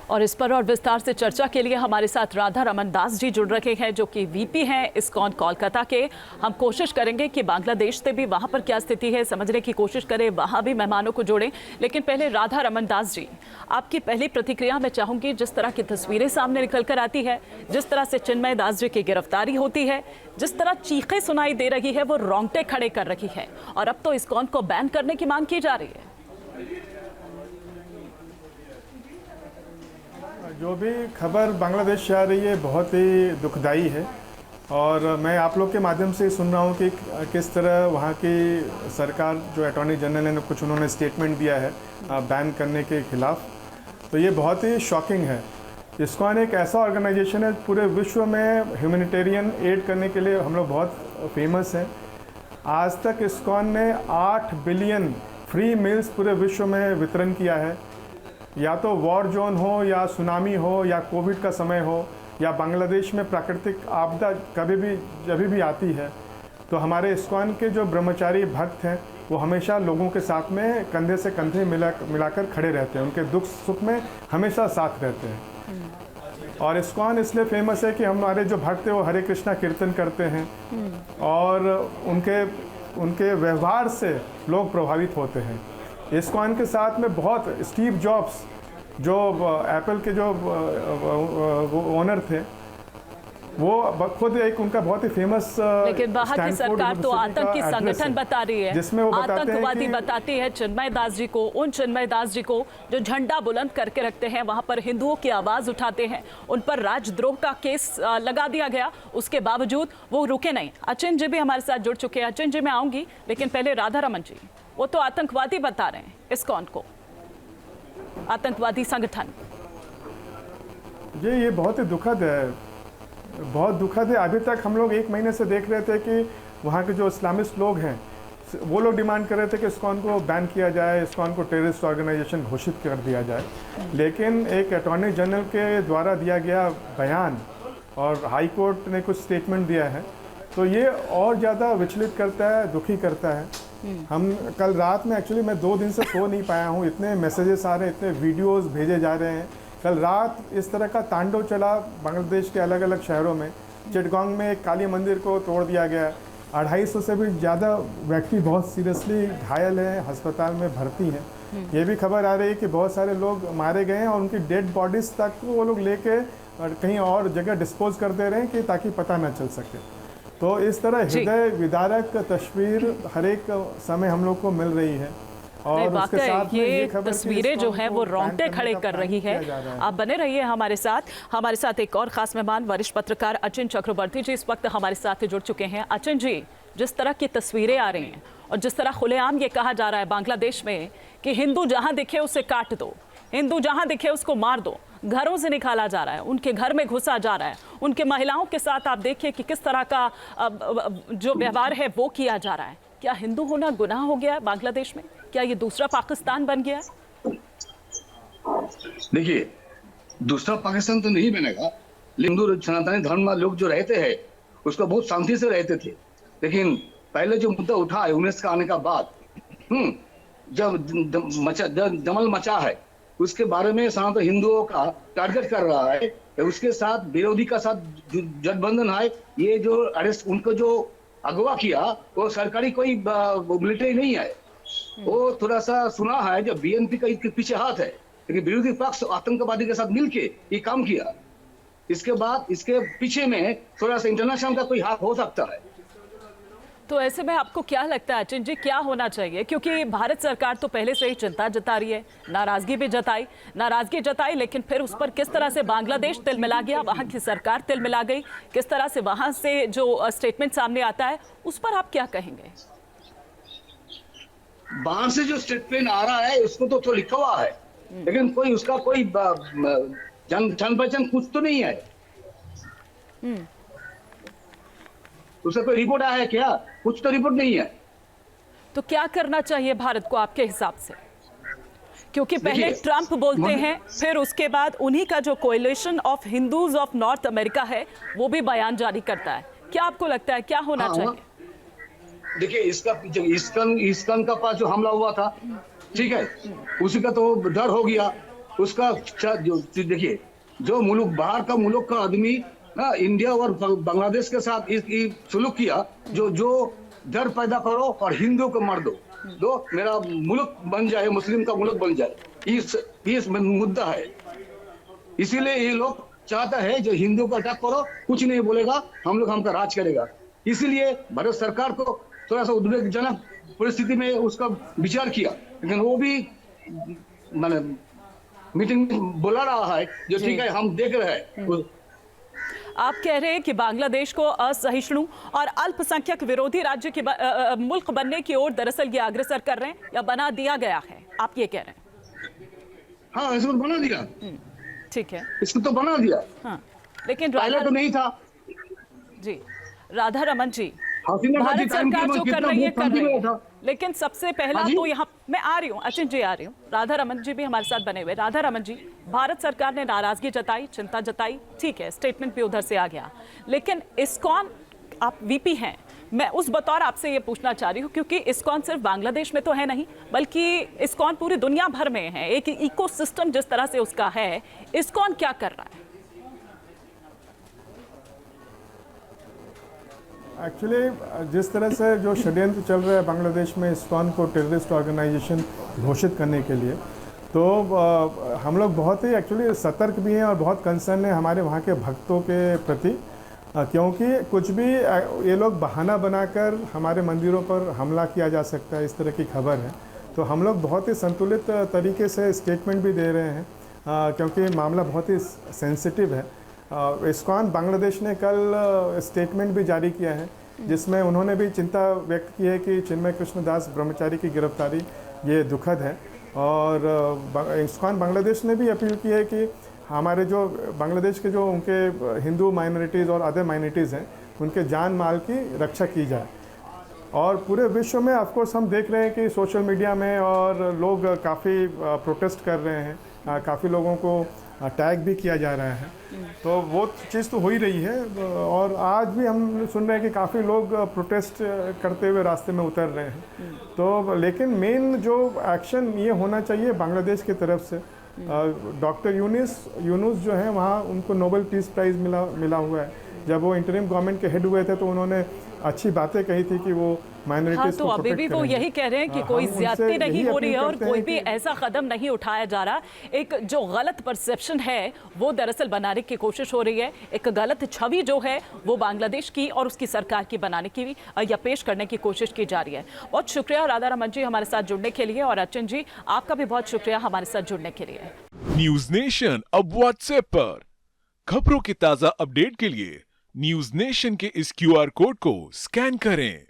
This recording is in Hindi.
और इस पर और विस्तार से चर्चा के लिए हमारे साथ राधा रमन दास जी जुड़ रखे हैं, जो कि वीपी हैं इस्कॉन कोलकाता के। हम कोशिश करेंगे कि बांग्लादेश से भी वहां पर क्या स्थिति है समझने की कोशिश करें, वहां भी मेहमानों को जोड़ें। लेकिन पहले राधा रमन दास जी, आपकी पहली प्रतिक्रिया मैं चाहूंगी, जिस तरह की तस्वीरें सामने निकल कर आती है, जिस तरह से चिन्मय दास जी की गिरफ्तारी होती है, जिस तरह चीखें सुनाई दे रही है, वो रोंगटे खड़े कर रही है और अब तो इस्कॉन को बैन करने की मांग की जा रही है। जो भी खबर बांग्लादेश से आ रही है बहुत ही दुखदाई है और मैं आप लोग के माध्यम से सुन रहा हूँ कि किस तरह वहाँ की सरकार, जो अटॉर्नी जनरल ने कुछ उन्होंने स्टेटमेंट दिया है बैन करने के खिलाफ, तो ये बहुत ही शॉकिंग है। इस्कॉन एक ऐसा ऑर्गेनाइजेशन है, पूरे विश्व में ह्यूमैनिटेरियन एड करने के लिए हम लोग बहुत फेमस हैं। आज तक इस्कॉन ने 8 बिलियन फ्री मील्स पूरे विश्व में वितरण किया है। या तो वॉर जोन हो, या सुनामी हो, या कोविड का समय हो, या बांग्लादेश में प्राकृतिक आपदा कभी भी जब भी आती है, तो हमारे इस्कॉन के जो ब्रह्मचारी भक्त हैं वो हमेशा लोगों के साथ में कंधे से कंधे मिलाकर खड़े रहते हैं, उनके दुख सुख में हमेशा साथ रहते हैं। और इस्कॉन इसलिए फेमस है कि हमारे जो भक्त हैं वो हरे कृष्णा कीर्तन करते हैं और उनके व्यवहार से लोग प्रभावित होते हैं। इस्कॉन के साथ में बहुत स्टीव जॉब्स, जो एप्पल के जो ओनर थे, वो खुद एक उनका बहुत ही फेमस, लेकिन वहाँ की सरकार तो आतंकी संगठन बता रही है, जिसमें वो आतंकवादी बताती है चिन्मय दास जी को, उन चिन्मय दास जी को जो झंडा बुलंद करके रखते हैं, वहाँ पर हिंदुओं की आवाज उठाते हैं, उन पर राजद्रोह का केस लगा दिया गया, उसके बावजूद वो रुके नहीं। अचिन जी भी हमारे साथ जुड़ चुके हैं। अचिन जी मैं आऊंगी, लेकिन पहले राधा रमन जी, वो तो आतंकवादी बता रहे हैं इस्कॉन को, आतंकवादी संगठन। ये बहुत ही दुखद है, बहुत दुखद है। अभी तक हम लोग 1 महीने से देख रहे थे कि वहाँ के जो इस्लामिस्ट लोग हैं वो लोग डिमांड कर रहे थे कि इस्कॉन को बैन किया जाए, इस्कॉन को टेररिस्ट ऑर्गेनाइजेशन घोषित कर दिया जाए। लेकिन एक अटॉर्नी जनरल के द्वारा दिया गया बयान और हाई कोर्ट ने कुछ स्टेटमेंट दिया है, तो ये और ज़्यादा विचलित करता है, दुखी करता है। हम कल रात में एक्चुअली मैं 2 दिन से सो नहीं पाया हूँ, इतने मैसेजेस आ रहे हैं, इतने वीडियोस भेजे जा रहे हैं। कल रात इस तरह का तांडव चला बांग्लादेश के अलग अलग शहरों में। चिटगांग में एक काली मंदिर को तोड़ दिया गया। 250 से भी ज़्यादा व्यक्ति बहुत सीरियसली घायल हैं, अस्पताल में भर्ती हैं। ये भी खबर आ रही है कि बहुत सारे लोग मारे गए हैं और उनकी डेड बॉडीज़ तक वो लोग लेके कहीं और जगह डिस्पोज कर दे रहे हैं कि ताकि पता न चल सके। तो इस तरह हृदय विदारक तस्वीर हर एक समय हम लोग को मिल रही है। और उसके साथ ये तस्वीरें जो हैं वो रोंगटे खड़े कर रही है। आप बने रहिए हमारे साथ। हमारे साथ एक और खास मेहमान वरिष्ठ पत्रकार अचिन चक्रवर्ती जी इस वक्त हमारे साथ जुड़ चुके हैं। अचिन जी, जिस तरह की तस्वीरें आ रही हैं और जिस तरह खुलेआम ये कहा जा रहा है बांग्लादेश में कि हिंदू जहां दिखे उसे काट दो, हिंदू जहां दिखे उसको मार दो, घरों से निकाला जा रहा है, उनके घर में घुसा जा रहा है, उनके महिलाओं के साथ आप देखिए कि किस तरह का जो व्यवहार है वो किया जा रहा है। क्या हिंदू होना गुनाह हो गया है बांग्लादेश में? क्या ये दूसरा पाकिस्तान बन गया है? देखिए, दूसरा पाकिस्तान तो नहीं बनेगा, लेकिन हिंदू सनातनी धर्म लोग जो रहते हैं उसको बहुत शांति से रहते थे। लेकिन पहले जो मुद्दा उठा है 19 का आने का बाद, जब दमल मचा है, उसके बारे में सनातन हिंदुओं का टारगेट कर रहा है। उसके साथ विरोधी का साथ गठबंधन है। ये जो अरेस्ट, उनको जो अगवा किया वो सरकारी कोई मिलिट्री नहीं है, वो थोड़ा सा सुना है जो बीएनपी का इसके पीछे हाथ है, लेकिन विरोधी पक्ष आतंकवादी के साथ मिलके ये काम किया। इसके बाद इसके पीछे में थोड़ा सा इंटरनेशनल का कोई हाथ हो सकता है। तो ऐसे में आपको क्या लगता है अचिन जी, क्या होना चाहिए? क्योंकि भारत सरकार तो पहले से ही चिंता जता रही है, नाराजगी भी जताई, लेकिन फिर उस पर किस तरह से बांग्लादेश तिलमिला गया, वहां की सरकार तिलमिला गई, किस तरह से वहां से जो स्टेटमेंट सामने आता है उस पर आप क्या कहेंगे? बाहर से जो स्टेटमेंट आ रहा है उसको तो लिखा हुआ है, लेकिन कोई उसका कोई जान पहचान कुछ तो नहीं है। उसका कोई रिपोर्ट आया है क्या? कुछ तो रिपोर्ट नहीं है। तो क्या करना चाहिए भारत को आपके हिसाब से? क्योंकि पहले ट्रंप बोलते हैं, फिर उसके बाद उन्हीं का जो coalition of Hindus of north America है वो भी बयान जारी करता है। क्या आपको लगता है क्या होना चाहिए? देखिए, इसका इस्कन का पास जो हमला हुआ था, ठीक है, उसी का तो डर हो गया उसका जो देखिए, जो मुल्क बाहर का मुल्क का आदमी ना इंडिया और बांग्लादेश के साथ इस सुलूक किया, जो डर पैदा करो और हिंदुओं को मार दो मेरा मुल्क बन जाए, मुस्लिम का मुल्क बन जाए, इस मुद्दा है। इसीलिए ये लोग चाहता है जो हिंदुओं का अटैक करो, कुछ नहीं बोलेगा, हमका राज करेगा। इसीलिए भारत सरकार को थोड़ा सा उद्वेगजनक परिस्थिति में उसका विचार किया, लेकिन वो भी मैंने मीटिंग में बोला रहा है जो ठीक है हम देख रहे हैं। आप कह रहे हैं कि बांग्लादेश को असहिष्णु और अल्पसंख्यक विरोधी राज्य की मुल्क बनने की ओर दरअसल ये अग्रसर कर रहे हैं या बना दिया गया है, आप ये कह रहे हैं? हाँ, इसको बना दिया। ठीक है, इसको तो बना दिया। हाँ, लेकिन पहले तो नहीं था जी। राधा रमन जी, हसीना भारत सरकार जो कर रही है, था। लेकिन सबसे पहला तो यहाँ मैं आ रही हूँ, अचिन जी आ रही हूँ, राधा रमन जी भी हमारे साथ बने हुए। राधा रमन जी, भारत सरकार ने नाराजगी जताई, चिंता जताई, ठीक है, स्टेटमेंट भी उधर से आ गया, लेकिन इस्कॉन, आप वीपी हैं, मैं उस बतौर आपसे ये पूछना चाह रही हूँ क्योंकि इस्कॉन सिर्फ बांग्लादेश में तो है नहीं, बल्कि इस्कॉन पूरी दुनिया भर में है, एक इकोसिस्टम जिस तरह से उसका है, इस्कॉन क्या कर रहा है? एक्चुअली जिस तरह से जो षड्यंत्र चल रहा है बांग्लादेश में इस्कॉन को टेररिस्ट ऑर्गेनाइजेशन घोषित करने के लिए, तो हम लोग बहुत ही एक्चुअली सतर्क भी हैं और बहुत कंसर्न है हमारे वहाँ के भक्तों के प्रति, क्योंकि कुछ भी ये लोग बहाना बनाकर हमारे मंदिरों पर हमला किया जा सकता है, इस तरह की खबर है। तो हम लोग बहुत ही संतुलित तरीके से स्टेटमेंट भी दे रहे हैं, क्योंकि मामला बहुत ही सेंसिटिव है। इस्कॉन बांग्लादेश ने कल स्टेटमेंट भी जारी किया है, जिसमें उन्होंने भी चिंता व्यक्त की है कि चिन्मय कृष्णदास ब्रह्मचारी की गिरफ्तारी ये दुखद है, और इस्कॉन बांग्लादेश ने भी अपील की है कि हमारे जो बांग्लादेश के जो उनके हिंदू माइनॉरिटीज़ और अदर माइनॉरिटीज़ हैं, उनके जान माल की रक्षा की जाए। और पूरे विश्व में ऑफ कोर्स हम देख रहे हैं कि सोशल मीडिया में और लोग काफ़ी प्रोटेस्ट कर रहे हैं, काफ़ी लोगों को टैग भी किया जा रहा है, तो वो चीज़ तो हो ही रही है। और आज भी हम सुन रहे हैं कि काफ़ी लोग प्रोटेस्ट करते हुए रास्ते में उतर रहे हैं। तो लेकिन मेन जो एक्शन ये होना चाहिए बांग्लादेश की तरफ से, डॉक्टर यूनुस जो है वहाँ उनको नोबेल पीस प्राइज़ मिला हुआ है। जब वो इंटरिम गवर्नमेंट के हेड हुए थे तो उन्होंने अच्छी बातें कही थी कि वो माइनॉरिटीज तो अभी भी वो यही कह रहे हैं कि कोई ज्यादती नहीं हो रही है और कोई भी ऐसा कदम नहीं उठाया जा रहा। एक जो गलत परसेप्शन है वो दरअसल बनाने की कोशिश हो रही है, एक गलत छवि जो है वो बांग्लादेश की और उसकी सरकार की बनाने की या पेश करने की कोशिश की जा रही है। बहुत शुक्रिया राधा रमन जी हमारे साथ जुड़ने के लिए, और अचिन जी आपका भी बहुत शुक्रिया हमारे साथ जुड़ने के लिए। न्यूज नेशन अब व्हाट्सएप पर खबरों की ताजा अपडेट के लिए न्यूज नेशन के इस QR कोड को स्कैन करें।